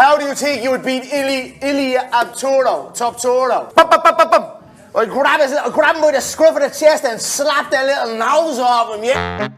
How do you think you would beat Ilia Topuria? I'd grab him by the scruff of the chest and slap that little nose off him, yeah?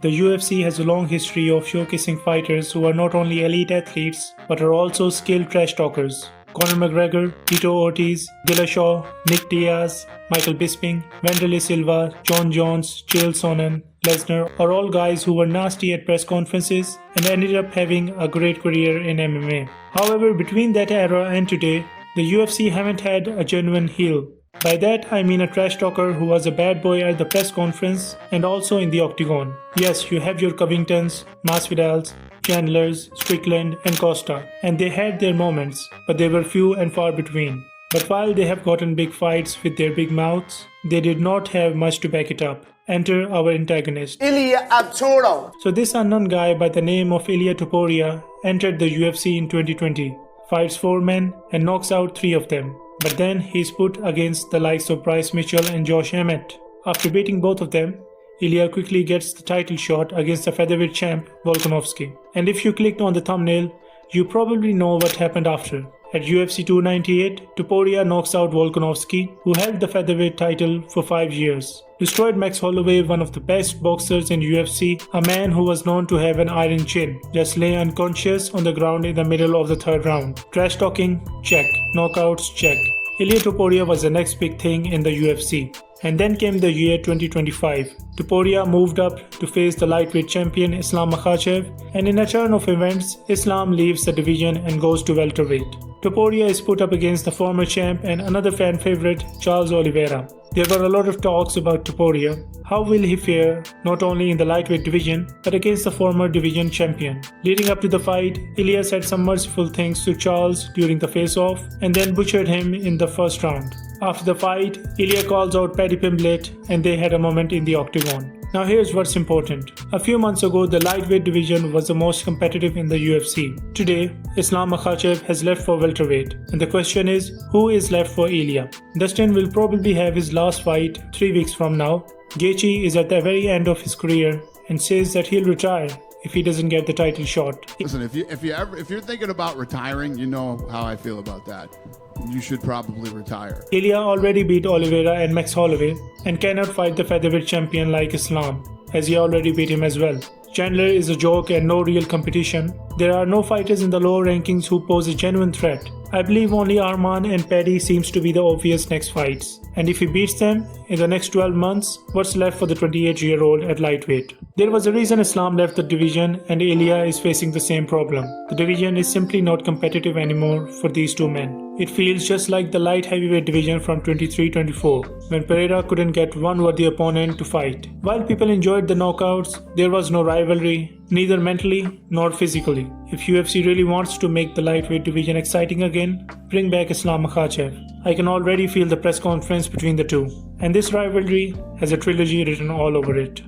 The UFC has a long history of showcasing fighters who are not only elite athletes but are also skilled trash talkers. Conor McGregor, Tito Ortiz, Dillashaw, Nick Diaz, Michael Bisping, Wanderlei Silva, John Jones, Chael Sonnen, Lesnar are all guys who were nasty at press conferences and ended up having a great career in MMA. However, between that era and today, the UFC haven't had a genuine heel. By that I mean a trash talker who was a bad boy at the press conference and also in the octagon. Yes, you have your Covingtons, Masvidals, Chandlers, Strickland and Costa, and they had their moments, but they were few and far between. But while they have gotten big fights with their big mouths, they did not have much to back it up. Enter our antagonist, Ilia Topuria. So this unknown guy by the name of Ilia Topuria entered the UFC in 2020, fights 4 men and knocks out 3 of them. But then he's put against the likes of Bryce Mitchell and Josh Emmett. After beating both of them, Ilia quickly gets the title shot against the featherweight champ Volkanovski. And if you clicked on the thumbnail, you probably know what happened after. At UFC 298, Topuria knocks out Volkanovski, who held the featherweight title for 5 years. Destroyed Max Holloway, one of the best boxers in UFC, a man who was known to have an iron chin. Just lay unconscious on the ground in the middle of the 3rd round. Trash talking? Check. Knockouts? Check. Ilia Topuria was the next big thing in the UFC. And then came the year 2025. Topuria moved up to face the lightweight champion Islam Makhachev, and in a turn of events, Islam leaves the division and goes to welterweight. Topuria is put up against the former champ and another fan favorite, Charles Oliveira. There were a lot of talks about Topuria. How will he fare not only in the lightweight division but against the former division champion? Leading up to the fight, Ilia said some merciful things to Charles during the face-off and then butchered him in the 1st round. After the fight, Ilia calls out Paddy Pimblett and they had a moment in the octagon. Now here's what's important. A few months ago, the lightweight division was the most competitive in the UFC. Today, Islam Makhachev has left for welterweight. And the question is, who is left for Ilia? Dustin will probably have his last fight 3 weeks from now. Gaethje is at the very end of his career and says that he'll retire if he doesn't get the title shot. Listen, if you're thinking about retiring, you know how I feel about that. You should probably retire. Ilia already beat Oliveira and Max Holloway and cannot fight the featherweight champion like Islam, as he already beat him as well. Chandler is a joke and no real competition. There are no fighters in the lower rankings who pose a genuine threat. I believe only Arman and Paddy seems to be the obvious next fights. And if he beats them in the next 12 months, what's left for the 28-year-old at lightweight? There was a reason Islam left the division and Ilia is facing the same problem. The division is simply not competitive anymore for these 2 men. It feels just like the light heavyweight division from 23-24, when Pereira couldn't get one worthy opponent to fight. While people enjoyed the knockouts, there was no rivalry, neither mentally nor physically. If UFC really wants to make the lightweight division exciting again, bring back Islam Makhachev. I can already feel the press conference between the two, and this rivalry has a trilogy written all over it.